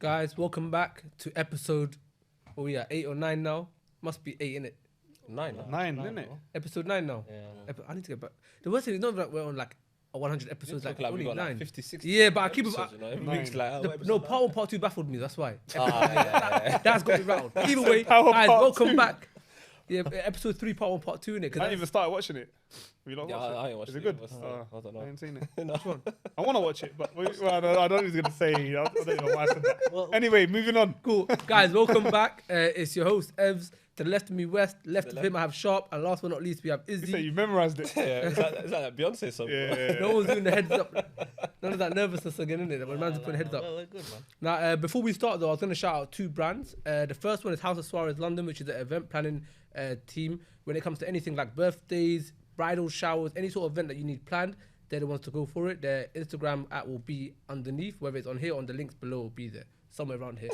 Guys, welcome back to episode. Oh yeah, 8 or 9 now. Must be 8 in it. 9, isn't it? Episode 9 now. Yeah. I need to get back. The worst thing is not that we're on like 100 episodes. Like we only got 9. like 50, 60. Yeah, but I keep it. episodes, you know, every Nine. week's like, No, part 1, part 2 baffled me. That's why. yeah. That's got me rattled. Either way, Power guys, part welcome 2. back. Yeah, episode 3, part 1, part 2 in it. I ain't even started watching it. Have you not Yeah, watched I it? ain't watched Is it it good? yet. What's- I don't know. I ain't seen it. No. I want to watch it, but I don't know what he's going to say. I don't know why I said that. Anyway, moving on. Cool. Guys, welcome back. It's your host, Evs. To the left of me, West. Left of him, I have Sharp. And last but not least, we have You say Izzy. you memorized it. Yeah, it's like that Beyonce song. Yeah. No one's doing the heads up. None of that nervousness again, innit? When man's putting heads up. We're good, man. Now, before we start though, I was going to shout out 2 brands. The first one is House of Suarez London, which is an event planning team. When it comes to anything like birthdays, bridal showers, any sort of event that you need planned, they're the ones to go for it. Their Instagram @ will be underneath, whether it's on here or on the links below, will be there. Somewhere around here.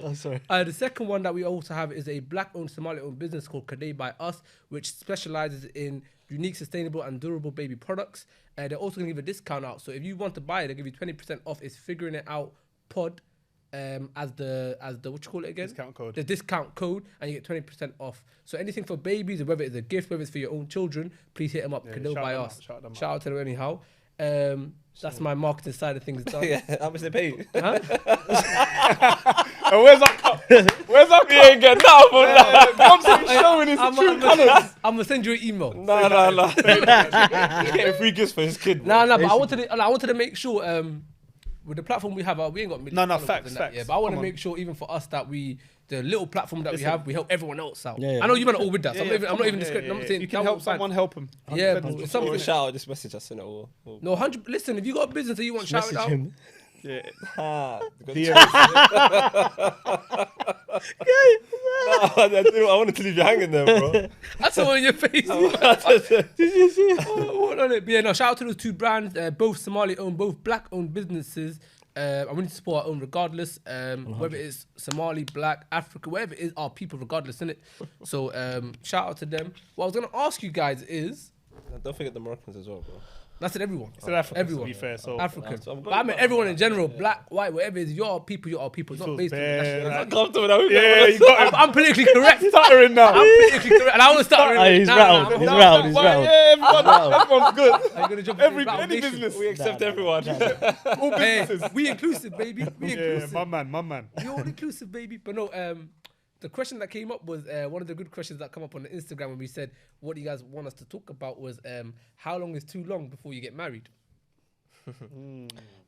Oh, sorry. The second one that we also have is a black-owned, Somali-owned business called Kadey by Us, which specializes in unique, sustainable, and durable baby products. They're also going to give a discount out. So if you want to buy it, they'll give you 20% off. It's Figuring It Out Pod as the what you call it again? Discount code. The discount code, and you get 20% off. So anything for babies, whether it's a gift, whether it's for your own children, please hit them up. Yeah, Kadey shout by them Us. out, shout them Shout out to them anyhow. That's my marketing side of things done. Yeah, how much they pay you? Huh? Oh, where's that cup? Where's that cup? You ain't getting nothing from that. Beyonce's showing his true colours. I'm gonna send you an email. No. He's getting free gifts for his kid. No, but I wanted to make sure with the platform we have, we ain't got millions No, of followers facts, and that, facts. yeah, but I want to Come on. make sure even for us that the little platform that we have, we help everyone else out. Yeah, yeah. I know you man are all with that. So I'm not even Yeah, discrediting. I'm yeah. saying You can help someone, help him. Yeah, 100%. but If something. you shout out, just message us in it or No, 100. Listen, if you got a business that you want shouted Message out, him. Yeah. Ah, Yeah. I wanted to leave you hanging there, bro. that's the one in your face. What on it? But yeah, no. Shout out to those 2 brands, both Somali-owned, both black-owned businesses. And we need to support our own regardless, whether it's Somali, Black, Africa, wherever it is, our people regardless, innit? So shout out to them. What I was gonna ask you guys is, Don't forget the Moroccans as well, bro. that's it, everyone. It's Africa, Everyone. to be fair. So African. So I'm But I mean glad- everyone in general, black, white, whatever it is, you're our people, you're our people. It's not feels based on bad, national. like- I'm comfortable now. yeah, you got him I'm politically correct. stuttering now. I'm politically correct. And I want to start. He's rattled. He's rattled. He's rattled. Yeah, everyone's good. Are you gonna jump Any Foundation? business. We accept everyone. All Hey, businesses. we inclusive, baby. We Yeah, inclusive. my man. We're all inclusive, baby. But no, the question that came up was one of the good questions that come up on the Instagram when we said, what do you guys want us to talk about was how long is too long before you get married? I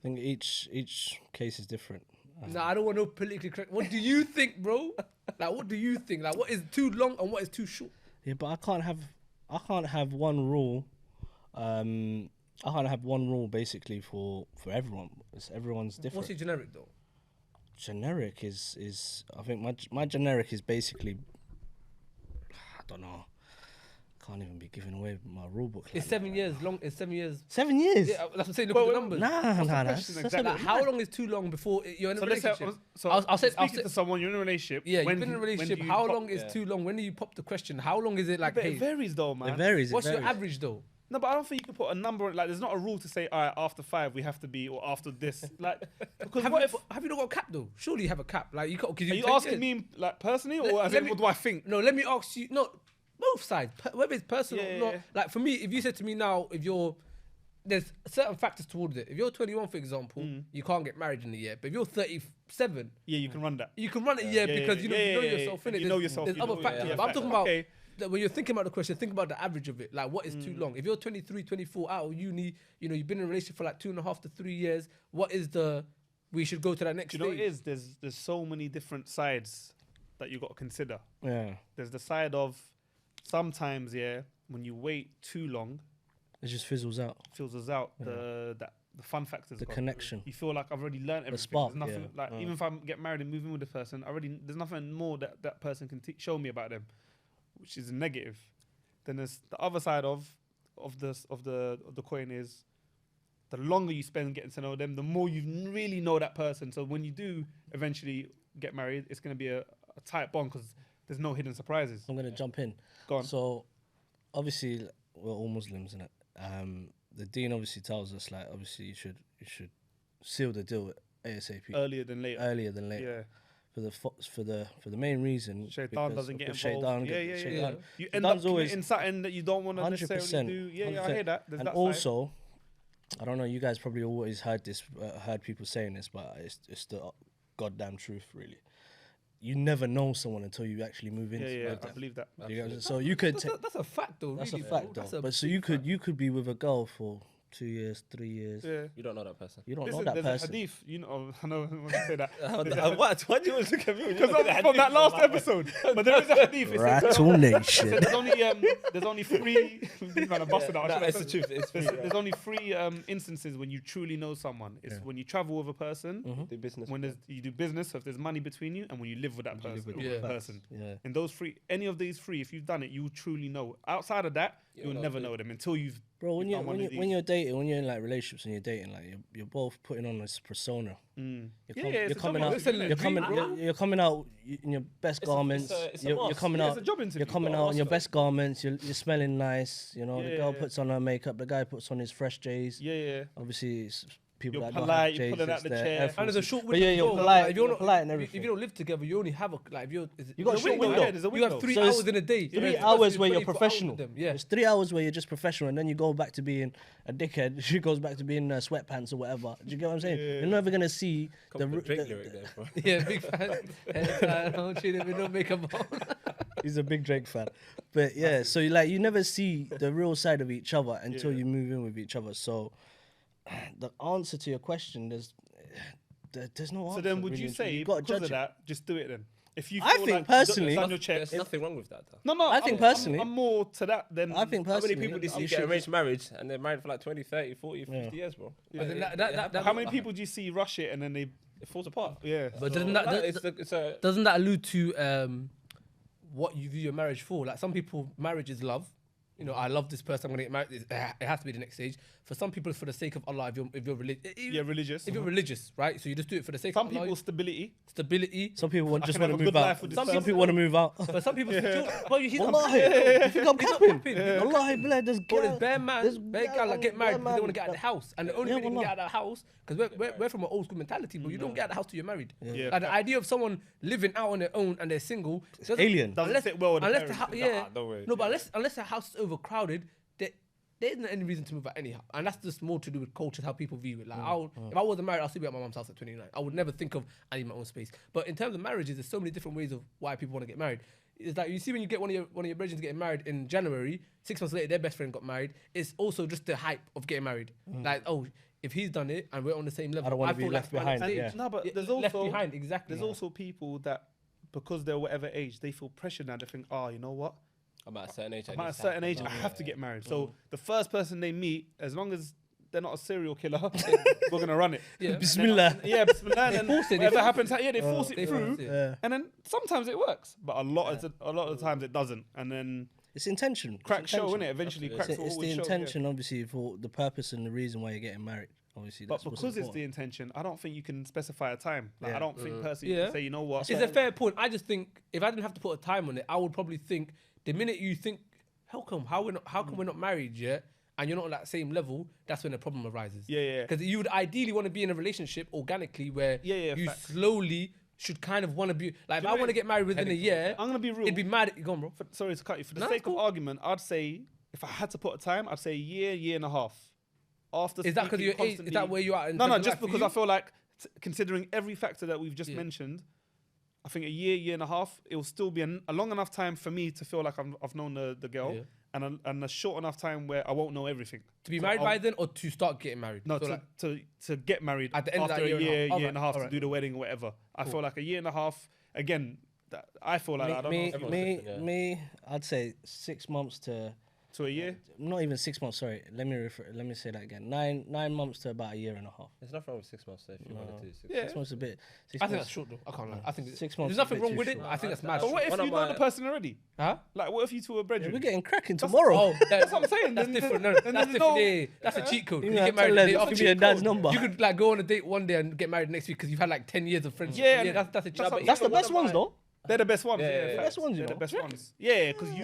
think each case is different. Nah, I don't want no politically correct. What do you think, bro? Like, what do you think? Like, what is too long and what is too short? Yeah, but I can't have one rule. I can't have one rule basically for everyone. Everyone's different. What's your generic though? Generic is I think my generic is basically, I don't know. Can't even be giving away my rule book. It's 7 years long. It's 7 years. 7 years. Yeah, that's what I'm saying. Look at the numbers. Nah. question That's exactly? a Like, bit how mad. long is too long before you're in a So let's say, relationship? I'll say- speaking to someone, you're in a relationship. Yeah, when you've been in a when relationship. do you How pop- long is too long? When do you pop the question? How long is it like, But hey, it varies though, man. It varies. what's your average though? No, but I don't think you can put a number on. Like, there's not a rule to say, all right, after 5 we have to be, or after this. Like, because Have what you, if? have you not got a cap though? Surely you have a cap. Like you got. Are you asking me like personally, or as let in me- what do I think? No, let me ask you. No, both sides. Whether it's personal Yeah, or yeah, not. yeah. Like for me, if you said to me now, if you're there's certain factors towards it. If you're 21, for example, you can't get married in a year. But if you're 37, Yeah, you can run that. you can run it a year Yeah, because yeah, you know, yeah, you know yeah, yourself. yeah. Innit? You know yourself, There's you other know- factors. yeah, But I'm facts. talking about Okay. that when you're thinking about the question, think about the average of it. Like what is too long? If you're 23, 24 out of uni, you know you've been in a relationship for like 2.5 to 3 years. What is the? We should go to that next Do you know what stage. it is? There's so many different sides that you got to consider. Yeah, There's the side of sometimes, yeah, when you wait too long, it just fizzles out. filters out the fun factors. The gone. connection. You feel like I've already learned everything. spark, There's nothing yeah. like even if I get married and move in with the person, there's nothing more that person can show me about them, which is negative. Then there's the other side of the coin is the longer you spend getting to know them, the more you really know that person. So when you do eventually get married, it's going to be a tight bond because there's no hidden surprises. I'm gonna jump in. Go on. So, obviously, we're all Muslims, innit? the dean obviously tells us like obviously you should seal the deal ASAP Earlier than later. earlier than later. Yeah. For the main reason Shaitan because doesn't get because involved. Shaitan Yeah. Shaitan- You end Shaitan's up always committing something that you don't want to 100%. necessarily do. Yeah, I 100%. hear that. There's And that side. also, I don't know, you guys probably always heard this, heard people saying this, but it's the goddamn truth, really. You never know someone until you actually move into Yeah, with I them. believe that. You get what I'm saying? So you could, That's a fact, though. that's really, a fact, bro. though. That's a But so big fact. you could be with a girl for 2 years, 3 years. Yeah. You don't know that person. You don't Listen, know that there's person. a hadith. You know, I know I'm gonna say that. What? Why do you always look at me? when you Because look at the from hadith? that last episode. But there is a hadith. It says Rattle Nation. there's only three. Man, I busted out. I Nah, should've it's the said- truth. It's free, There's only three instances when you truly know someone. It's when you travel with a person, do business. when you do business, so if there's money between you, and when you live with that You live person. with that person. Yeah. And those three, any of these three, if you've done it, you will truly know. Outside of that, You you'll don't never know. know them until you've. Bro, when you've you're done one when of you when these. you're dating, when you're in like relationships and you're dating, like you're both putting on this persona. Mm. You're, Yeah, you're it's a coming job out. interview, You're innit? coming. Dream, You're coming out in your best garments. it's a You're must. coming Yeah, out. it's a job interview. You're coming gotta out in your hustle. best garments. You're smelling nice. You know, the girl Yeah. puts on her makeup. The guy puts on his fresh J's. Yeah. Obviously, it's people You're that don't polite, have you're J's. pulling out it's the their chair. Air And there's a Forces. short But window. yeah, as you're well. polite. Like, if you're You're not, polite and if everything. you don't live together, you only have like You got There's a a short window, window. yeah, there's a you have window. 3 So it's hours in a day. Three You're supposed hours to where be you're 24 hours with professional. them. Yeah. It's 3 hours where you're just professional, and then you go back to being a dickhead. She goes back to being sweatpants or whatever. Do you get what I'm saying? Yeah. You're never gonna see the. Drake lyric there, bro. Yeah, big fan. I don't cheat if we don't make a ball. He's a big Drake fan, but yeah. So you never see the real side of each other until Yeah. you move in with each other. So the answer to your question, there's no answer. So then, would really you and truly. say You've got to because judge of it? that, just do it then? If you I feel think like personally- it's on your check. There's nothing wrong with that, though. No, I think I'm- personally- I'm more to that than. I think How personally, many people do you see you get should- arranged marriage and they're married for like 20, 30, 40, 50 years, bro? But then Like, that- How many people do you see rush it and then they? it falls apart. Yeah. But so- doesn't that, Like, it's a doesn't that allude to what you view your marriage for? Like some people, marriage is love. You know, I love this person. I'm gonna get married. It has to be the next stage. For some people, it's for the sake of Allah. If you're religious, Yeah, religious. if you're religious, right? So you just do it for the sake Some of Allah. people stability. Stability. Some people I just can want have to a move good out. life with this Some person. people want to move out. But some people, well, he's not. Wallahi, you think I'm capping? capping. Wallahi, blood, there's Bro, there's girl- bare man, there's bare girl guys that get and married bare because they want to man get out of the that- house. And the only Yeah, way they can get wallah. out of the house, because we're from an old school mentality, but you don't get out of the house till you're married. Yeah. Like the idea of someone living out on their own and they're single, doesn't- alien. Doesn't sit well with the unless the parents. yeah, don't worry. no, but unless the house is overcrowded, there isn't any reason to move out anyhow. And that's just more to do with culture, how people view it. Like, if I wasn't married, I'll still be at my mum's house at 29. I would never think of I need my own space. But in terms of marriages, there's so many different ways of why people want to get married. It's like you see when you get one of your brethren getting married in January, 6 months later their best friend got married. It's also just the hype of getting married. Like, oh, if he's done it and we're on the same level, don't wanna be feel left like behind, stage. yeah. No, but there's left also behind exactly. there's also people that because they're whatever age, they feel pressure now. They think, oh, you know what? I'm at a certain age. I'm at a certain age, I have to get married. So the first person they meet, as long as they're not a serial killer, we're gonna run it. Yeah. Bismillah. Yeah, bismillah. And force it, they whatever force happens, yeah, they force it They through. force it. Yeah. And then sometimes it works, but a lot of the times it doesn't. And then It's intention. It's crack show, intention. innit? Eventually, It's- cracks It's, will it's the always show, yeah. intention, obviously, for the purpose and the reason why you're getting married. Obviously, But that's what's because it's the important. intention, I don't think you can specify a time. Like, Yeah. I don't think personally you Yeah. can say, you know what? It's a fair point. I just think if I didn't have to put a time on it, I would probably think the minute you think, how come we're not married yet, and you're not on that same level, that's when the problem arises. Yeah, yeah. Because you would ideally want to be in a relationship organically where Yeah, you facts. slowly should kind of want to be like. If I know want to it- get married within a year, I'm gonna be real. it'd be mad. Go on, bro. Sorry to cut you. For the No, sake it's cool. of argument, I'd say if I had to put a time, I'd say year and a half. After Is that because speaking your age? Is constantly- that where you are? In No, terms no, of just life for because you? I feel like considering every factor that we've just Yeah. mentioned, I think a year and a half, it will still be a long enough time for me to feel like I've known the girl, Yeah. and a short enough time where I won't know everything. to be So married I'll- by then, or to start getting married. No, So to, like, to get married At the end of after that a year and a year, half. year and a half Alright. to do the wedding or whatever. I feel like a year and a half. Again, I feel like I don't know. Everyone's me, different, yeah. me, I'd say 6 months to To a year. not even 6 months. Sorry, let me say that again. 9 months to about a year and a half. There's nothing wrong with 6 months. So if you wanted to do 6 Yeah. 6 months is a bit. I think 6 months, that's short though. I can't lie. I think 6 months. there's is nothing a bit wrong too with it. short. But I think that's mad. But what if One you of know my- the person already? Huh? Like, what if you two are brethren? We're getting cracking tomorrow. Oh, That's what I'm saying. That's Then- different. No, then that's there's different. no- Yeah, that's a cheat code. You You know, get married the tell day them, after. give me your dad's number. You could like go on a date one day and get married next week because you've had like 10 years of friendship. Yeah, Yeah, that's a cheat. that's But what- That's the Even one best of ones my- though. They're the best ones. Yeah, Yeah, yeah, yeah. facts. Best ones, you They're the know. best ones. Yeah, because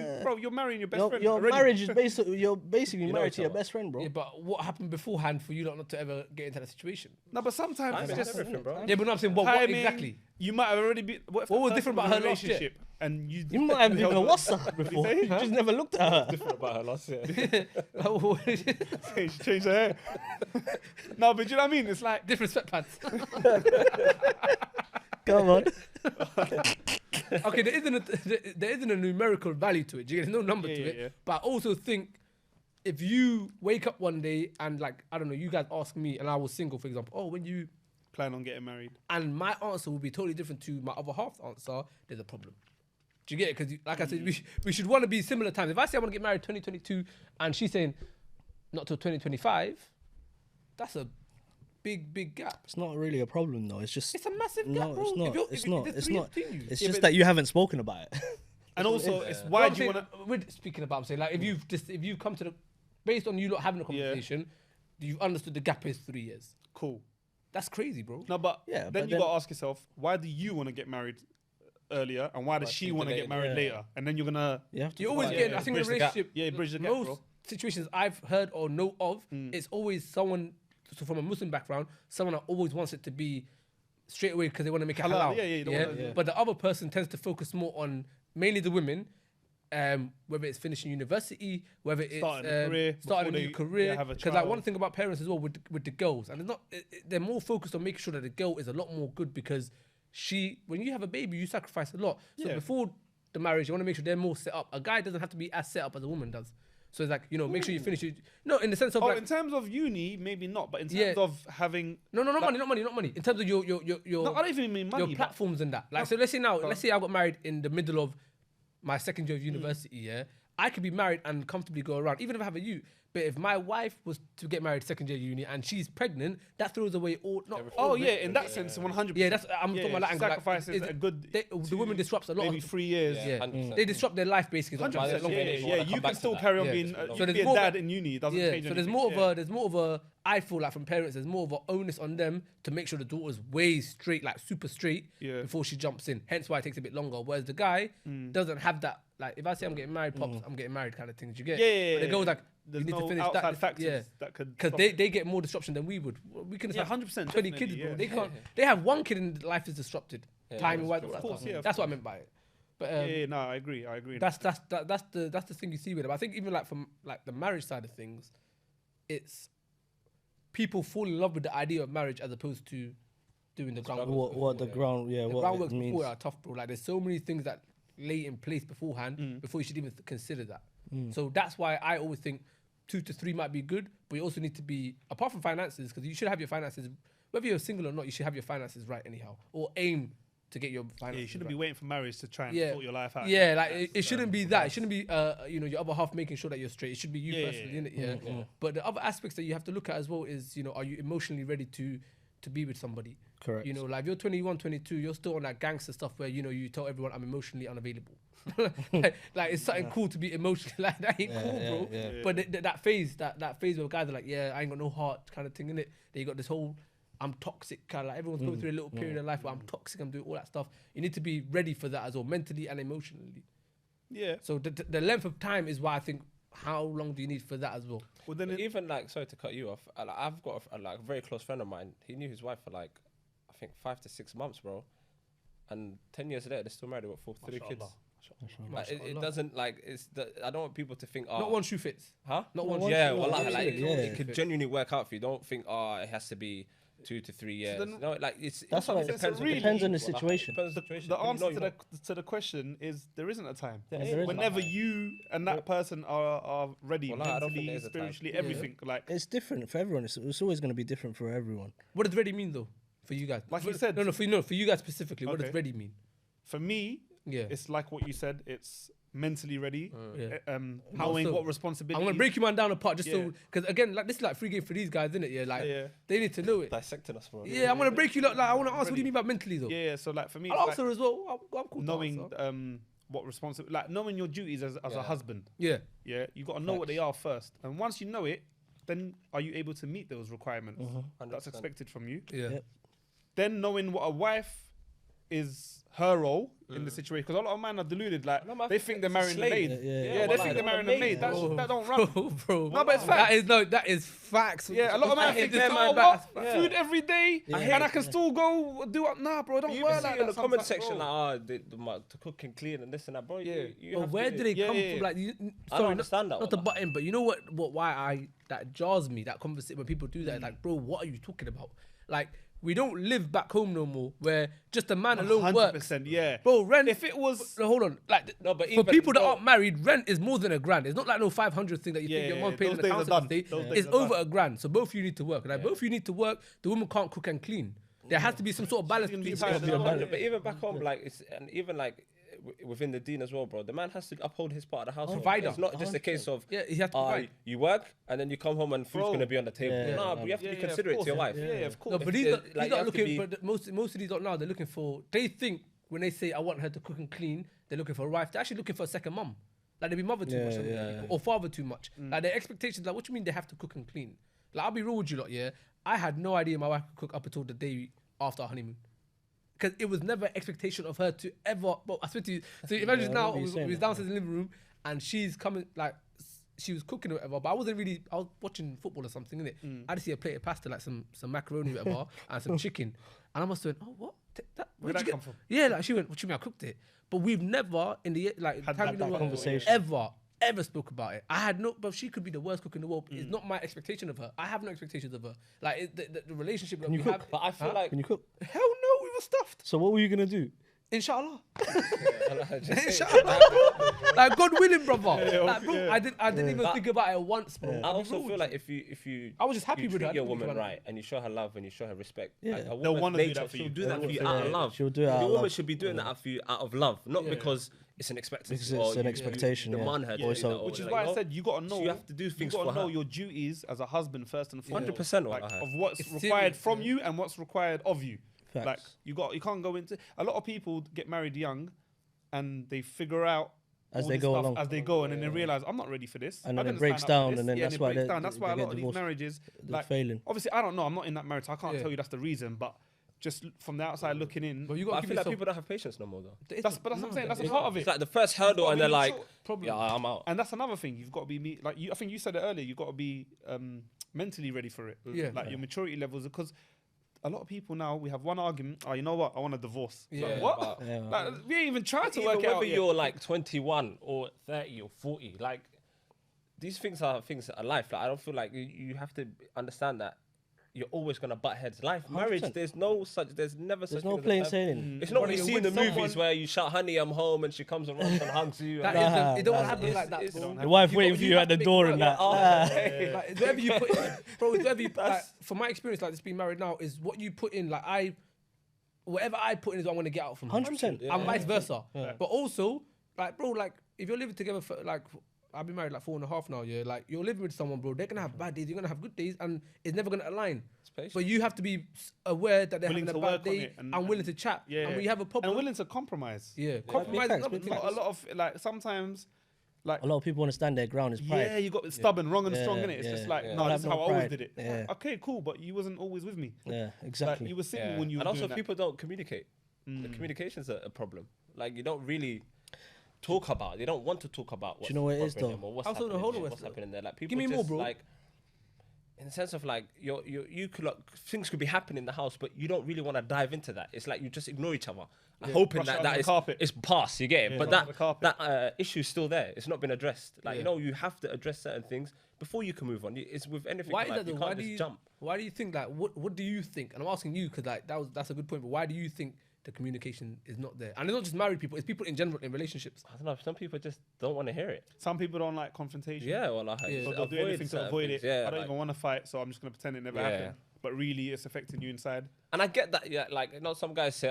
you're marrying your best friend. Your already. marriage is basically you're basically know married each to your other. best friend, bro. Yeah, but what happened beforehand for you not to ever get into that situation? No, but sometimes Timing it's is just everything, bro. Yeah, but no, I'm saying what timing. exactly? You might have already been. What was different about her last year? relationship? And you You might have been a WhatsApp before. say? You just never looked at her. Different about her last year. she changed her hair. No, but you know what I mean? It's like Different sweatpants. Come on. Okay, there isn't a numerical value to it. There's no number to it. yeah. But I also think if you wake up one day and like I don't know, you guys ask me, and I was single, for example. Oh, when you plan on getting married. and my answer will be totally different to my other half's answer. There's a problem. Do you get it? Because like I said, we should want to be similar times. If I say I want to get married 2022 and she's saying not till 2025, that's a big gap. It's not really a problem though. It's just It's a massive gap, no, bro. it's If not. you're- It's if not. there's It's three not. between you. It's Yeah, just but- that you haven't spoken about it. And also, it's What why I'm do you saying- want to? We're speaking about. I'm saying like if you've come to the based on you lot having a conversation, you've understood the gap is 3 years. Cool. That's crazy, bro. No, but Yeah, then but you then- got to ask yourself, why do you want to get married earlier, and why does she she want to get delayed, married yeah. later? And then you're gonna You have to. You always Yeah, get. yeah, I think in a bridge the gap. relationship, Yeah, bridge the gap, most bro. situations I've heard or know of, it's always someone so from a Muslim background, someone that always wants it to be straight away because they want to make it Halal, halal. yeah, yeah, you don't wanna- Yeah. But the other person tends to focus more on mainly the women. Whether it's finishing university, whether it's Starting a career, starting a before new they, career, have a because like one child. thing about parents as well with the girls, and it's not they're more focused on making sure that the girl is a lot more good because when you have a baby, you sacrifice a lot. So Yeah. before the marriage, you want to make sure they're more set up. A guy doesn't have to be as set up as a woman does. So it's like make sure you finish it. No, in the sense of Oh, like, in terms of uni, maybe not, but in terms Yeah. of having no, not like- money, not money. In terms of your no, I don't even mean money. your but- platforms and that. Like, so let's say I got married in the middle of my second year of university, yeah, I could be married and comfortably go around, even if I have a youth. But if my wife was to get married second year uni and she's pregnant, that throws away all. Not all Oh of it. yeah, in that sense, 100%. Yeah, that's I'm talking about that angle. Like, sacrifices is a it- good. the women disrupts a lot. maybe of, 3 years. yeah, 100%. they disrupt their life basically. 100%. long Yeah, way yeah, wanna you come can back still to carry that. on Yeah, being. so You there's can be a more of dad a- in uni. It doesn't Yeah, change so anything. there's more of a I feel like from parents, there's more of an onus on them to make sure the daughter's way straight, like super straight, Yeah. before she jumps in. Hence why it takes a bit longer. Whereas the guy doesn't have that. Like if I say I'm getting married, pops, I'm getting married kind of thing. Do you get? Yeah, But the girl's like, There's you need no to finish outside that. factors Yeah. that could. Because stop they, it. they get more disruption than we would. We can just Yeah, have 100%, 20 kids, definitely, bro. yeah. They can't. They have one kid and life is disrupted. Yeah, Timing wise, that's all that true. Of course, stuff. yeah, of That's what I meant by it. But Yeah, no, I agree. that's the thing you see with it. But I think even like from like the marriage side of things, it's people fall in love with the idea of marriage as opposed to doing the groundwork. What the ground? Yeah, The what groundwork it means. before are tough, bro. Like there's so many things that lay in place beforehand before you should even consider that. So that's why I always think 2 to 3 might be good, but you also need to be apart from finances because you should have your finances. Whether you're single or not, you should have your finances right anyhow, or aim to get your finances. Yeah, you shouldn't right. be waiting for marriage to try and Yeah. sort your life out. Yeah, like it shouldn't be that. It shouldn't be your other half making sure that you're straight. It should be you Yeah, personally, yeah, innit? Yeah. But the other aspects that you have to look at as well is, are you emotionally ready to be with somebody? Correct. Like if you're 21, 22, you're still on that gangster stuff where you tell everyone I'm emotionally unavailable. like it's something cool to be emotionally like that ain't cool, bro. yeah. But that phase where guys are like, yeah, I ain't got no heart kind of thing in it. Then you got this whole I'm toxic kind of like everyone's going through a little period of life where I'm toxic, I'm doing all that stuff. You need to be ready for that as well, mentally and emotionally. Yeah. So the length of time is why I think how long do you need for that as well? Well, then Even like, sorry to cut you off. I've got a very close friend of mine. He knew his wife for like, I think 5 to 6 months, bro. And 10 years later, they're still married. They've got 3 kids. Like, it Mashallah. doesn't like I don't want people to think, Not one shoe fits. huh? Not one. Yeah, shoe. well, One like, shoe it fits. could genuinely work out for you. Don't think, it has to be 2 to 3 years. then- No, like it's That's what it it depends. really- depends on the people, like, situation. depends on the situation. the You know answer you want- to the question is there isn't a time. There there ain't is one. Whenever you and that person are ready, Well, I don't think mentally, there's a time. spiritually, Yeah. everything. Like It's different for everyone. It's always going to be different for everyone. What does ready mean though for you guys? Like for, you said- No, for you guys specifically. What does Okay. ready mean? for me, Yeah. it's like what you said. It's mentally ready, Yeah. knowing so? what I'm responsibility. gonna break you man down apart just Yeah. so because again, like this is like free game for these guys, isn't it? Yeah, like Yeah. they need to know it. Dissecting us, bro. Yeah, I'm gonna break you like I want to answer. What do you mean by mentally though? Yeah, so like for me, I'll it's answer as well. I'm cool. to knowing answer. what responsibility, like knowing your duties as a husband. Yeah. Yeah, you got to know what they are first, and once you know it, then are you able to meet those requirements that's 100%. expected from you? Yeah. Yep. Then knowing what a wife is her role, in the situation because a lot of men are deluded. Like No, man, they think they're it's a marrying the slave. maid. Yeah, Yeah, well, they like, think they're they marrying want the a maid. maid. That don't run. bro. No, but it's That facts. that is facts. Yeah, a lot of men I think hear this. man Oh, back- what? yeah. Food every day, Yeah. and I can still go do up. Nah, bro, don't You work even see like in that. the comment sometimes, section bro. like, to cook and clean and this and that, bro. Yeah. You But have where to, do they Yeah, come yeah, from? yeah. Like, I don't understand that Not the one. button, but you know why that jars me. That conversation when people do that, like, bro, what are you talking about? Like, we don't live back home no more, where just a man alone works. 100%, yeah. Bro, rent. If it was, No, hold on. Like, No, but for even- people that bro- aren't married, rent is more than £1,000. It's not like no 500 thing that you Yeah, think your yeah, mom yeah. paid in Those the days are council done. estate. Those days It's are over done. £1,000. So both of you need to work. Like, both of you need to work. The woman can't cook and clean. There has to be some sort of balance gonna be between tired. both. Yeah, No, but even back home, like it's and even like within the dean as well, bro. The man has to uphold his part of the household. Provider. It's not just a case of Yeah, he has to provide. you work and then you come home and food's Bro. gonna be on the table. Yeah, No, yeah, but you have to yeah, be yeah, considerate of to your course, wife. yeah, of course. No, but If these the- are, like, these you are have to looking. be- But most of these are now they're looking for. They think when they say I want her to cook and clean, they're looking for a wife. They're actually looking for a second mum. Like they be mother too Yeah, much, some of yeah, these people, yeah. or father too much. Like their expectations. Like what do you mean they have to cook and clean? Like I'll be real with you lot. Yeah, I had no idea my wife could cook up until the day after our honeymoon. Because it was never expectation of her to ever. Well, I swear to you. So imagine I now remember you we saying was that, downstairs in the living room and she's coming like she was cooking or whatever. But I wasn't really. I was watching football or something, innit? I just see a plate of pasta, like some macaroni or whatever, and some chicken. And I must have went, oh what? Where'd that you get come from? Yeah, like she went, what do you mean I cooked it? But we've never in the like Had time that we know what- conversation. ever spoke about it. I had no, but she could be the worst cook in the world. It's not my expectation of her. I have no expectations of her. Like the relationship that we cook? have. But I feel like Can you cook? Hell no, we were stuffed. So what were you gonna do? Inshallah. just say- Inshallah, bro. Like God willing, brother. Like, bro, yeah. I didn't even think about it once, bro. I also feel like if you I was just happy you with her. treat I your didn't think woman about it. right and you show her love and you show her respect, Yeah. like, a They'll woman's wanna do nature, that for she'll you. do that for you Yeah, out of love. she'll do it out The of woman love. should be doing that out of love, not because it's an expectancy. Because it's or an you expectation, yeah. demand her to Or do so- that, or Which is like, why you I know, said you gotta know. you have to do things You gotta for know her. your duties as a husband first and foremost. 100% like, wallahi. of what's It's required serious, from yeah. you and what's required of you. Facts. Like you can't go into. A lot of people get married young, and they figure out As all they this go stuff along. as they go, and then they realize I'm not ready for this. And I then it didn't breaks sign up for down, this. and then Yeah, that's it why breaks they- down. That's they why a get lot of these divorced. marriages, They're like failing. obviously, I don't know. I'm not in that marriage. So I can't Yeah. tell you that's the reason, but just from the outside looking in, But you But got I to feel give like yourself. people don't have patience no more though. that's what I'm saying. That's a part of It's it. like the first hurdle gotta and be they're like, mature. Problem. yeah, I'm out. And that's another thing. You've got to be like you. I think you said it earlier. You've got to be mentally ready for it. Yeah. Like your maturity levels, because a lot of people now we have one argument. Oh, you know what? I want a divorce. Like, Yeah. what? But Yeah. Like, we ain't even tried to even work it out whether yet. you're like 21 or 30 or 40, like these things are things of life. Like I don't feel like you have to understand that you're always gonna butt heads. Life, marriage, 100%. there's never such There's no thing as a plain time- sailing. It's not what Brother, you you're see in the with movies someone- where you shout, "Honey, I'm home," and she comes around and hugs you. That and- is Nah, it don't nah, happen it's- like that, it's- bro. Your wife You waiting got- for you you have at to the make door it and work. that. Like, it's whatever you put in, bro. It's whatever you like, from my experience, like just being married now, is what you put in. Like whatever I put in is what I'm gonna get out from. 100%. And vice versa. But also, like, bro, like if you're living together for like. I've been married like 4.5 now, yeah. Like you're living with someone, bro. They're gonna have bad days. You're gonna have good days, and it's never gonna align. patience. But you have to be aware that they're Willing having a to bad work on day it and, and- willing to chat. Yeah. And when you have a problem, and willing to compromise. yeah, compromise is facts, another big thing. A lot of like sometimes, like A lot of people want to stand their ground. It's pride. yeah, you got stubborn, wrong and Yeah, strong in it. It's yeah, just like yeah. no, Have this is no how I always pride. did it. Yeah. Okay, cool, but you wasn't always with me. Yeah, Like exactly. you were single Yeah. when you were and also doing that. people don't communicate. The communication's a problem. Like you don't really talk about. They don't want to talk about. What's you know what it is, bothering them though? or what's Also, the happening whole there, of what's us, happening there. Like people me more, just bro. like. In the sense of like you could like, things could be happening in the house, but you don't really want to dive into that. It's like you just ignore each other, hoping Brush it that under that the is carpet. it's past. You get it, Yeah. but Brush under the that carpet. that issue's still there. It's not been addressed. Like Yeah. you know, you have to address certain things before you can move on. It's with anything. Why in is life, that though? you Why can't do just you jump. Why do you think like what do you think? And I'm asking you because like that's a good point. But why do you think the communication is not there? And it's not just married people; it's people in general in relationships. I don't know. Some people just don't want to hear it. Some people don't like confrontation. Yeah, well, like, Yeah. So just they'll do anything to certain avoid things. it. Yeah, I don't like- even want to fight, so I'm just gonna pretend it never Yeah. happened. But really, it's affecting you inside. And I get that. Yeah, like you know, some guys say,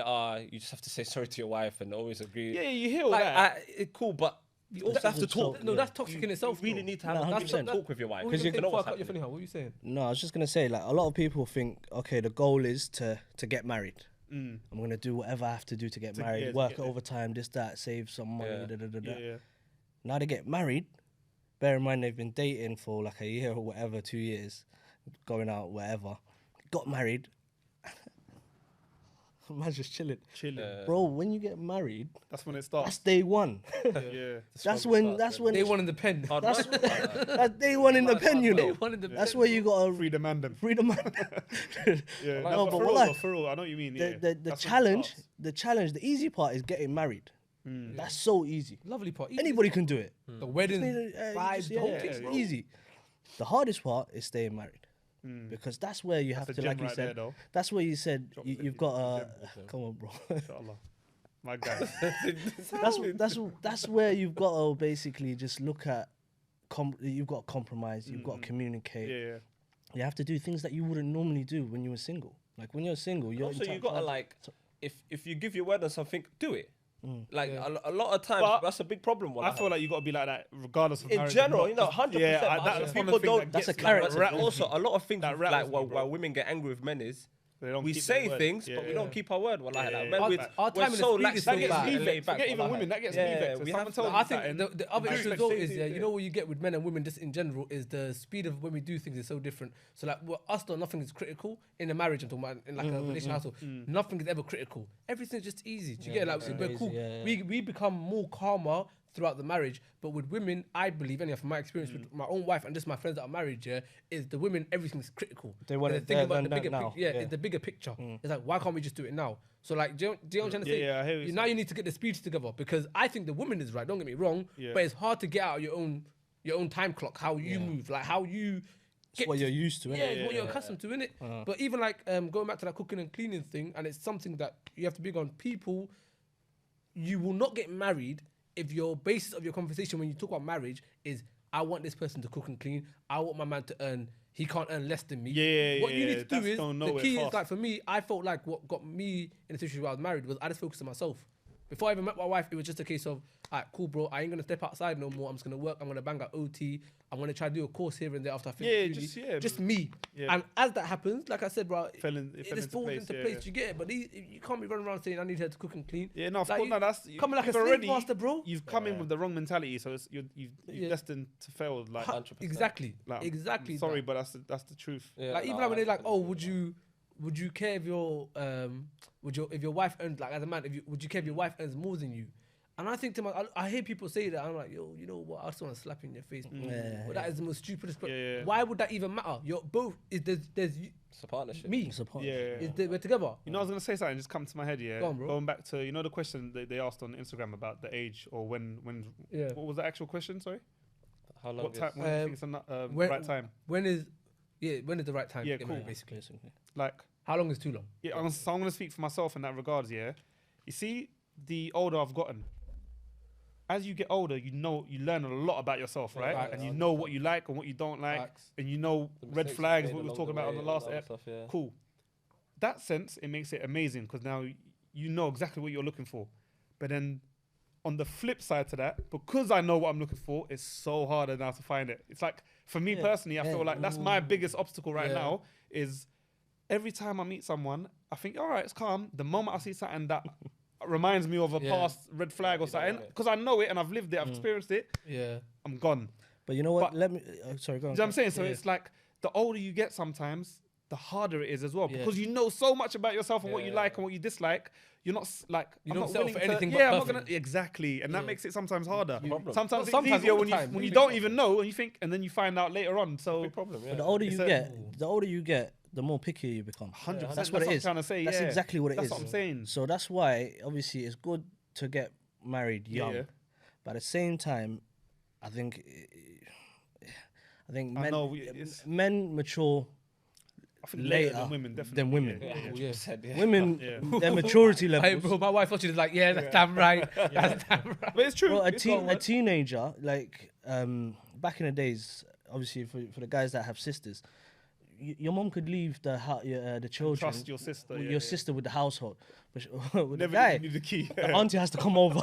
you just have to say sorry to your wife and always agree. Yeah, you hear all like, that. Cool, but you also have to talk. No, that's toxic in itself. You really though. need to have No, a 100%. talk with your wife. What were Because you you saying know before I what's cut you happening. funny? What were you saying? No, I was just gonna say, like, a lot of people think, okay, the goal is to get married. I'm gonna do whatever I have to do to get married, yeah, to work get there. overtime, this, that, save some money, Yeah. da, da, da, da. Yeah. Now they get married. Bear in mind they've been dating for like a year or whatever, 2 years, going out, whatever. Got married. Man's just chilling. Chilling. Bro, when you get married, That's when it that's starts. day one. Yeah. That's when They one in the pen. Hard that's work. that's day one in the pen, you They know. one in the That's pen. where you gotta Freedom and them. freedom. Yeah. No, but for real, wallah, though, for real, I know what you mean. Yeah. the That's when it challenge, starts. the easy part is getting married. That's so easy. Lovely part. Anybody can do it. The wedding You vibes, just- the whole yeah, thing, it's bro. easy. The hardest part is staying married. Because that's where you have That's a to, like gem you right there, said, though. that's where you said Drop you've 50, got that's a to, come on, bro. Inshallah. My guy. that's where you've got to basically just look at, you've got to compromise, you've got to communicate. Yeah. You have to do things that you wouldn't normally do when you were single. Like when you're single, you're Also, you entitled- gotta like, if you give your word on something, do it. Like Yeah. a lot of times, But that's a big problem. I feel like you got to be like that regardless of in marriage or general, not. you know, 100%. Yeah, but that's one of the people things don't. that That's a gets, character. Like, Also, a lot of things That like rattles me, why bro. women get angry with men is they don't we keep say their word. things, Yeah, but we yeah. don't keep our word. Wallahi, Yeah, like, yeah. man, Our we're time in the so speak lax is That so gets bad. me and laid vexed. back, Forget even wallahi. women. That gets Yeah, me vexed. we If have someone tells to- I me think that, the other and issue do as well the is, same thing, you know what you get with men and women just in general is the speed of when we do things is so different. So like with us though, nothing is critical in a marriage. I'm talking about in like a relation household. Nothing is ever critical. Everything's just easy. Do you get it? Like we're crazy, cool. yeah. We become more calmer throughout the marriage. But with women, I believe, anyway, from my experience with my own wife and just my friends that are married, yeah, is the women everything's critical. They want They're it thinking there, about the then, bigger now. picture. Yeah, it's the bigger picture. It's like why can't we just do it now? So like, do you know what I'm trying to say? Yeah, I hear what you're Now you need to get the speech together because I think the woman is right. Don't get me wrong, Yeah. but it's hard to get out of your own time clock. How you move, like how you. It's what you're used to, Yeah, innit? it's what you're accustomed to, innit? But even like going back to that cooking and cleaning thing, and it's something that you have to be on. People, you will not get married if your basis of your conversation when you talk about marriage is I want this person to cook and clean. I want my man to earn. He can't earn less than me. Yeah, What you yeah, need to do that's is going the nowhere key is fast. like for me. I felt like what got me in a situation where I was married was I just focused on myself. Before I even met my wife, it was just a case of, alright, cool, bro. I ain't gonna step outside no more. I'm just gonna work. I'm gonna bang at OT. I'm gonna try to do a course here and there after I finish uni. Just me. Yeah. And as that happens, like I said, bro, It fell it into just falls place, into yeah, place. yeah. You get it, but you can't be running around saying I need her to cook and clean. Yeah, no, of Like, course, you no, that's coming like a you've slave already, master, bro. You've come in with the wrong mentality, so you've Yeah. destined to fail. Like, 100%. Exactly. like, Exactly. Sorry, that. but that's the truth. Yeah, Like even no, like when they're like, I- oh, would you care if your if your wife earns like as a man, would you care if your wife earns more than you? And I think to myself, I hear people say that. I'm like, yo, you know what? I just want to slap you in your face. Bro. Yeah, But that is the most stupidest. Yeah. Why would that even matter? You're both. There's It's a partnership. me. It's a part. Yeah. We're together. You know, I was gonna say something. Just come to my head. Yeah. Go on, bro. Going back to the question they asked on Instagram about the age or when. Yeah. What was the actual question? Sorry. How long What is time? When do you think it's the when- right time? When is the right time? Yeah, to get cool. married, basically. Like, How long is too long? yeah. So I'm gonna speak for myself in that regards. Yeah. You see, the older I've gotten, as you get older, you learn a lot about yourself, right? Facts. And you know what you like and what you don't like, Facts. and you know The red mistakes flags. made What we were along talking about on the way last and all ep. that stuff, yeah. Cool. That sense, it makes it amazing because now you know exactly what you're looking for. But then on the flip side to that, because I know what I'm looking for, it's so harder now to find it. It's like, for me personally, I feel like that's my biggest obstacle right Yeah. now is every time I meet someone, I think, all right, it's calm. The moment I see something that reminds me of a Yeah. past red flag or You don't something, want it. because I know it and I've lived it, I've experienced it, Yeah. I'm gone. But you know what? But- Let me. Sorry, go on. Do you know what I'm saying? So Yeah. it's like the older you get sometimes, the harder it is as well Yeah. because you know so much about yourself and what you Yeah. like and what you dislike. You're not like You I'm don't not settle willing for to- anything but Yeah, I'm not perfect. gonna exactly, and that Yeah. makes it sometimes harder. Problem. Sometimes Well, it's sometimes easier all when the you time. when you Big don't problem. even know and you think, and then you find out later on. So Big problem, yeah. But the older It's you a- get, the older you get, the more picky you become. 100%. That's what it is. I'm trying to say. That's yeah. exactly what it That's is. what I'm saying. So that's why, obviously, it's good to get married young. Yeah. But at the same time, I think I men, know, it's- men mature I think later than women, definitely. than women. Yeah, yeah. Oh, yeah. 100%, yeah. Women, Yeah. their maturity Hey, levels. bro, my wife watching is like, yeah, that's damn right. That's damn right. But it's true. Bro, It's not a what- teenager, like back in the days, obviously for the guys that have sisters, your mom could leave the children, trust your sister. with yeah, your yeah. sister with the household, but with Never the guy, give you the key. the auntie has to come over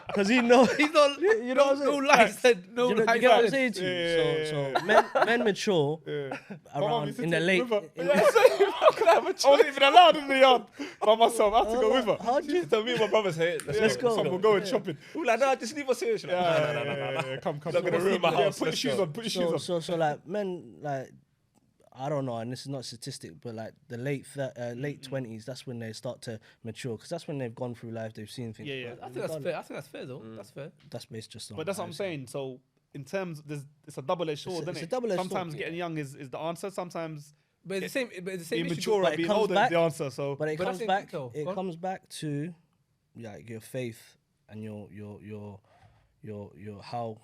because he knows. He's not. You know what I'm no saying? lies said. No you, know, you lies get what I'm said. saying to you? Yeah, So men mature mom around used to in the take late. me with her. in- I wasn't even allowed in the yard by myself. I had to go with her. How'd you? So me and my brothers say, Let's go. So we're going shopping. We're like, no, just leave us here. She's like, Yeah, no, no, no, no, no. Come. Not gonna ruin my house, Put your let's shoes go. on. Put your shoes on. So like men like I don't know, and this is not statistic, but like the late 20s, that's when they start to mature, because that's when they've gone through life, they've seen things. Yeah, yeah. I think that's fair. I think that's fair though. That's fair. That's based just on. But that's what I'm saying. So in terms, it's a double-edged sword, isn't it's it? a double-edged sword, Sometimes getting young is the answer. Sometimes But it's the same. But it's the same being issue. mature but and it being comes older back- is the answer. So But it But comes that's back. it, It go on. comes back to, like, your faith and your how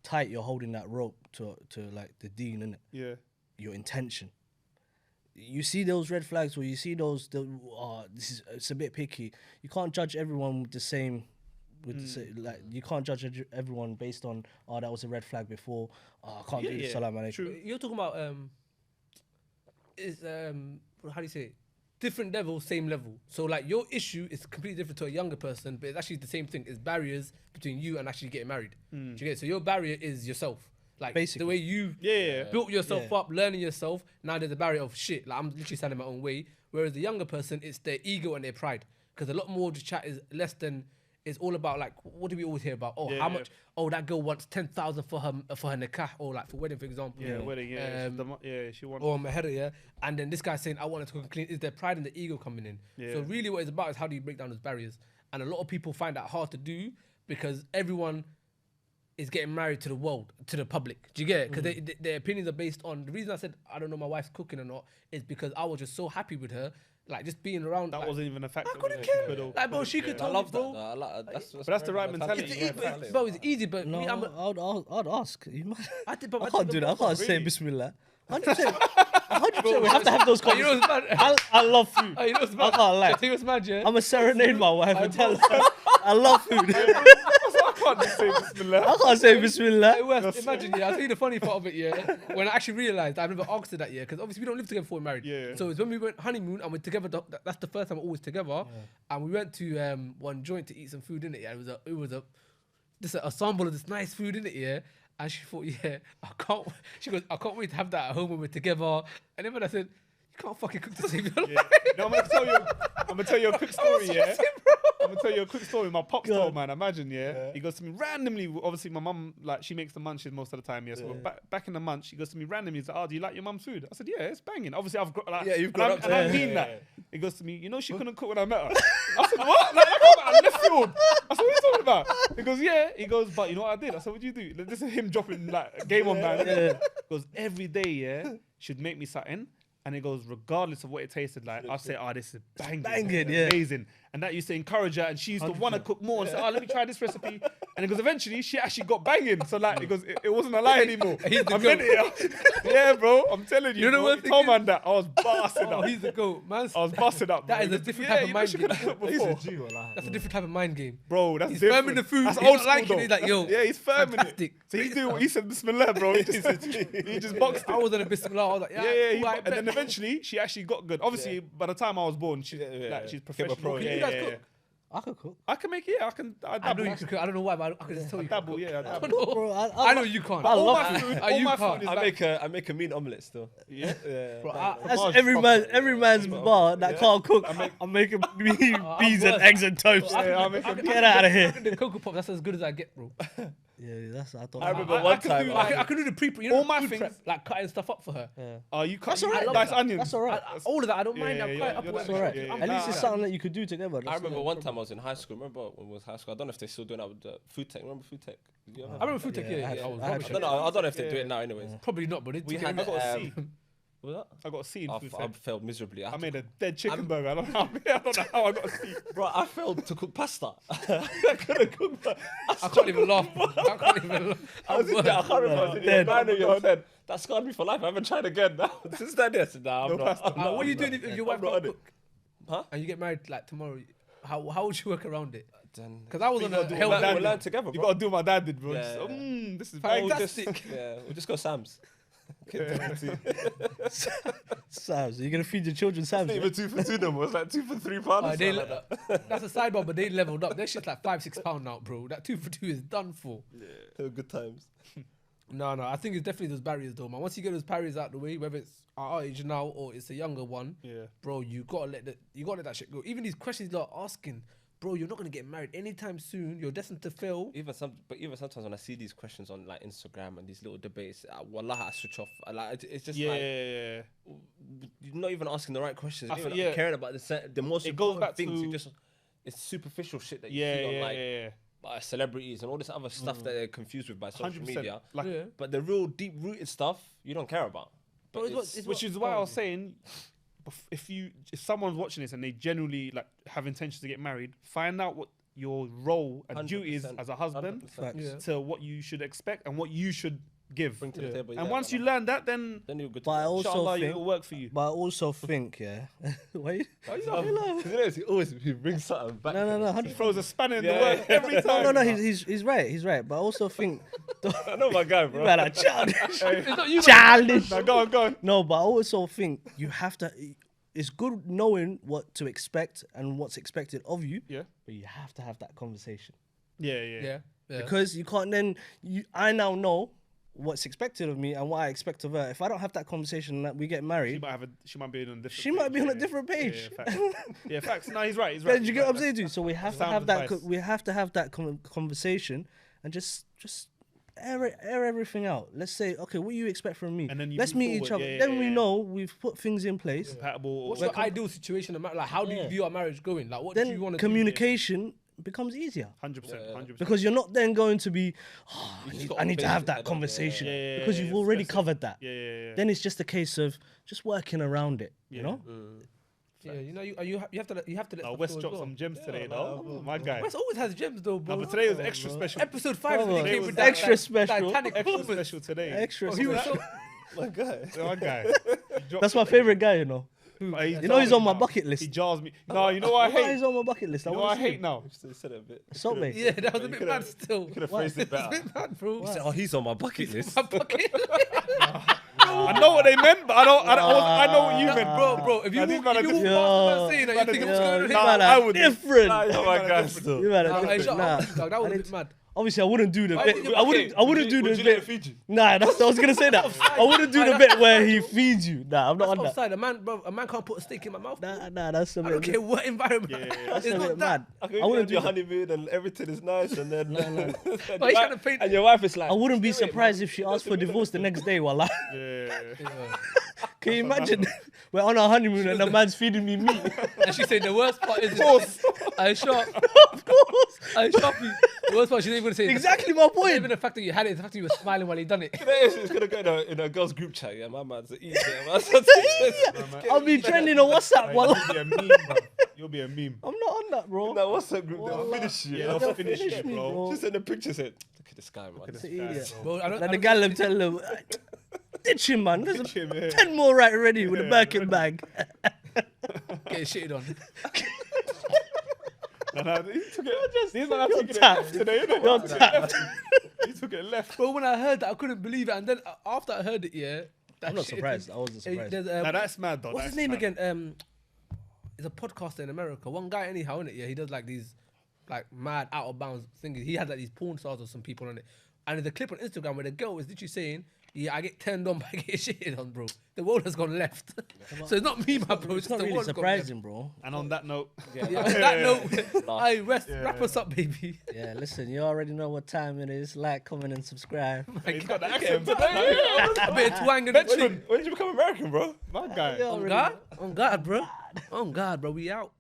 tight you're holding that rope to like the deen, innit? yeah, Your intention. You see those red flags, or you see it's a bit picky. You can't judge everyone with the same. Like, you can't judge everyone based on, that was a red flag before. I can't do this. Salam alaikum. true. You're talking about how do you say it? Different level, same level. So like your issue is completely different to a younger person, but it's actually the same thing. It's barriers between you and actually getting married. Do you get it? So your barrier is yourself. Like Basically. the way you Yeah. built yourself Yeah. up, learning yourself. Now there's a barrier of shit. Like I'm literally standing my own way. Whereas the younger person, it's their ego and their pride. Because a lot more of the chat is less than. It's all about like, what do we always hear about? Oh, Yeah, how yeah. much? Oh, that girl wants 10,000 for her nikah, or like for wedding, for example. Yeah, wedding. Yeah, she won. Or Mahera, yeah. And then this guy saying, I want it to cook clean. Is their pride and the ego coming in? Yeah. So really what it's about is how do you break down those barriers? And a lot of people find that hard to do because everyone is getting married to the world, to the public. Do you get it? Because their opinions are based on, the reason I said, I don't know my wife's cooking or not, is because I was just so happy with her. Like just being around. That like, wasn't even a factor. I couldn't was care. it? Like, bro, she could I tell me, love that. bro. though. I like that's But that's the right mentality. It's, Yeah, it's, bro, it's easy, but No, me, I'd ask. You might- I did, but I can't do that. I can't say Really? Bismillah. 100%. 100%. We have to have those You know conversations. what's mad? I love food. You know what's I mad? can't lie. You know what's mad, yeah? I'm a serenade my wife and tell her I love food. I can't just say Bismillah. I can't say Bismillah. Hey, Wes, imagine, yeah, I'll tell you the funny part of it, yeah. When I actually realised I've never asked her that, yeah, because obviously we don't live together before we're married. Yeah. So it's when we went honeymoon and we're together, that's the first time we're always together. And we went to one joint to eat some food in it, yeah. It was just a sample of this nice food in it, yeah. And she thought, yeah, she goes, I can't wait to have that at home when we're together. And then when I said, you can't fucking cook to save your life. Yeah. No, I'm gonna tell you a quick story, yeah. I'm gonna tell you a quick story. My pops told, man, imagine, yeah. He goes to me randomly. Obviously, my mum, like, she makes the munches most of the time, yeah. So back in the munch, he goes to me randomly. He's like, "Oh, do you like your mum's food?" I said, "Yeah, it's banging." Obviously, I've got like, Yeah, you've got up to and I it. mean Yeah, that. He goes to me, "You know, she couldn't cook when I met her." I said, "What?" Like, I come out of left field. I said, "What are you talking about?" He goes, "Yeah." He goes, "But you know what I did?" I said, "What'd you do?" Like, this is him dropping like game on man. He goes, "Every day, yeah, she'd make me something." And it goes, regardless of what it tasted like, I'd say, "Oh, this is banging, banging, yeah. amazing." And that used to encourage her, and she used to want to cook more and say, "Oh, let me try this recipe." And it goes, eventually, she actually got banging. So like, it goes, it wasn't a lie anymore. He's the I meant it. Yeah, bro, I'm telling you. You know bro. what He the told thing man that I was busting Oh, up. he's the goat, man. I was busting up. That bro. is He a goes, different yeah, type of you know mind she game. could've cooked He's a before. Jew, like. That's a different type of mind game. Bro, that's He's different. firm in the food. That's He's old not school like it. though. He's like, yo, Yeah, he's firm fantastic. in it. So he said Bismillah, bro. He just boxed I it. was on a bismillah. I was like, yeah, Yeah, cool, I and bet. then eventually she actually got good. Obviously, by the time I was born, she's she's professional. pro, Can Yeah, you guys yeah, cook? yeah. I could cook. I can make it. Yeah, I can. I I know dabble. you could cook. I don't know why, but I could just tell you. Dabble. Yeah, I dabble. Bro, I know you can't. I All love my food. food. Are All you my can't? food is I like. I make a mean omelette still. Yeah. Yeah. Bro, That's Bars every man's bar that can't cook. I'm making beans and worse. eggs and toast. Yeah, I make Get out of here. The Cocoa Pop, that's as good as I get, bro. Yeah, that's I thought. I remember I one can time. do I can do the pre, you know, All my food things- prep, like cutting stuff up for her. Oh, you cut. That's alright. Nice that. onions. That's alright. All of that, I don't mind. Yeah, I'll yeah, cut it up. yeah, whatever. That's alright. Yeah, I'm At least down. it's something that you could do together. I That's remember not- one time I was in high school. Remember when we was high school? I don't know if they still doing that with the food tech. Remember food tech? Did you ever have I remember food tech, Yeah, yeah, I had- I was I had rubbish I at don't it. know. I don't know if they do it now. Anyways, Probably not, but it's we had. I got a C. What was I got a C in that? food I tech. failed miserably. I made a dead chicken burger. I don't know how I got a C. Bro, I failed to cook pasta. I couldn't cook. I can't even laugh. I can't even laugh. I was in there. I can't remember. I was in Dead. there. 9 years old. That scarred me for life. I haven't tried again. Since that day, I said, "Nah, I'm not." pasta. What are you doing if your wife I'm not can't on it. cook? Huh? And you get married like tomorrow? How would you work around it? Then Because I was on a gotta do hell what we'll dad learn together, You bro. gotta do what my dad did, bro. Yeah, Just, yeah. this is We'll bang. just, we'll just go Sam's. Sam's. You're gonna feed your children Sam's. Not Yeah? even 2 for 2 them. It was like 2 for 3 pounds. They that's a sidebar, but they leveled up. Their shit's like £5-6 now, bro. That 2 for 2 is done for. They were good times. No, I think it's definitely those barriers, though, man. Once you get those barriers out the way, whether it's our age now or it's a younger one, Yeah. bro, you gotta let that shit go. Even these questions you're asking, bro, you're not gonna get married anytime soon. You're destined to fail. Even sometimes when I see these questions on like Instagram and these little debates, wallah, I switch off. It's just like you're not even asking the right questions. You're not even caring about the most It goes important back things. to It's superficial shit that you see on like by celebrities and all this other stuff that they're confused with by social 100%. media. Like, But the real deep rooted stuff you don't care about. But which is why I was saying, if someone's watching this and they genuinely like have intentions to get married, find out what your role and duty is 100%, as a husband 100%. to what you should expect and what you should give. Bring to the table. And once you learn that, then you're good. But I also inshallah, think, it'll work for you. but I also think, yeah. Wait. He always brings something back. No, 100%. He throws a spanner in the work every time. No, he's right. He's right. But I also think, I know my guy, bro. man, like, childish. You Childish. Now go on. No, but I also think you have to. It's good knowing what to expect and what's expected of you. Yeah. But you have to have that conversation Yeah. because you can't then. I now know what's expected of me and what I expect of her. If I don't have that conversation and that we get married, She might be on a different. she might be on a different page. Yeah, facts. No, he's right. Then you get what I'm saying to you? So we have to Sound have that. advice. We have to have that conversation and just air everything out. Let's say, okay, what do you expect from me? And then you let's move meet each forward. other. Yeah, Then yeah, we yeah. know we've put things in place. Compatible. What's your ideal situation? Like, how do you Yeah. view our marriage going? Like, what do you Then want to communication becomes easier 100%. because you're not then going to be. Oh, just I got need to to have face that it. conversation Yeah, because you've already stress it. covered that. Yeah. Then it's just a case of just working around it. You know. Yeah, you know, you have to let stuff West go as dropped well. some gems today, though. Oh, my guy. West always has gems though, bro. But today was extra special. Episode 5 Brother, when he came it with was that extra special. Titanic Extra performance. special today. Extra. Oh, he was so. My guy. My guy. That's my favorite guy. You know. You know he's on my bucket list. He jars me. No, you know what I hate? He's on my bucket list. You know what I hate now? Said it a bit. Salt Bay. Yeah, that was a bit mad still. Could have phrased it It's a better. bit mad, bro. He said, "Oh, he's on my bucket list." My bucket. I know what they meant, but I know what you meant, Bro, if you Now, these walk man are past the different. man saying that, you think I'm just going to hit you that? man I are would- different. Oh my God, still. You man are Hey, different. shut Nah. up, dog. That was a bit mad. Obviously, I wouldn't do the Why bit. would you- I wouldn't do Would the you let it bit. feed you? Nah, I was gonna say that. I wouldn't do the bit where he feeds you. Nah, I'm not on that. Offside, a man can't put a stick in my mouth. Nah, that's a I don't bit. care what environment. That's It's a not bit that. mad. I I wouldn't do your do that. honeymoon and everything is nice, and then and But he's your trying to wife- paint. and your wife is like, I wouldn't be "Wait, man, surprised if she asked for divorce the next day. Wallah. Yeah. Can you imagine? We're on our honeymoon and the man's feeding me meat. And she said the worst part is, I shot. Of course. I shot you. The worst part, she's not even gonna say Exactly my Not point. even the fact that you had it, it's the fact that you were smiling while he done it. It's gonna go in a girl's group chat. Yeah, my man's eating. I'll be trending on WhatsApp. Wallah. You'll be a meme, bro. You'll be a meme. I'm not on that, bro. Now what's that group? They'll Wallah. finish you. Yeah, they'll finish you, me, bro. Just send a picture. Said, look at this guy, man. It's an idiot. Bro, I don't, Like the gal them tell them, ditch him, man. There's Ditch him, yeah. 10 more right ready with a Birkin bag. get shitted on. No, he took it. These man are taking tapped. it today, innit? You're tapped. He took it left. Bro, when I heard that, I couldn't believe it. And then after I heard it, yeah. that I'm not shit- surprised. I wasn't surprised. there's, Now that's mad, though. what's That's his name mad. again? He's a podcaster in America. One guy, anyhow, in it. Yeah, he does like these, like mad out of bounds things. He has like these porn stars or some people on it. And there's a clip on Instagram where the girl is literally saying, "Yeah, I get turned on, but I get shitted on, bro. The world has gone left." So it's not me, my bro. It's It's not the really world's surprising, bro. And on that note, gone left. Yeah, on that note, I wrap us up, baby. Yeah, listen, you already know what time it is. Like, comment, and subscribe. he's got the accent today. A bit of twang and When did you become American, bro? My guy. On God, bro. On God, bro. We out.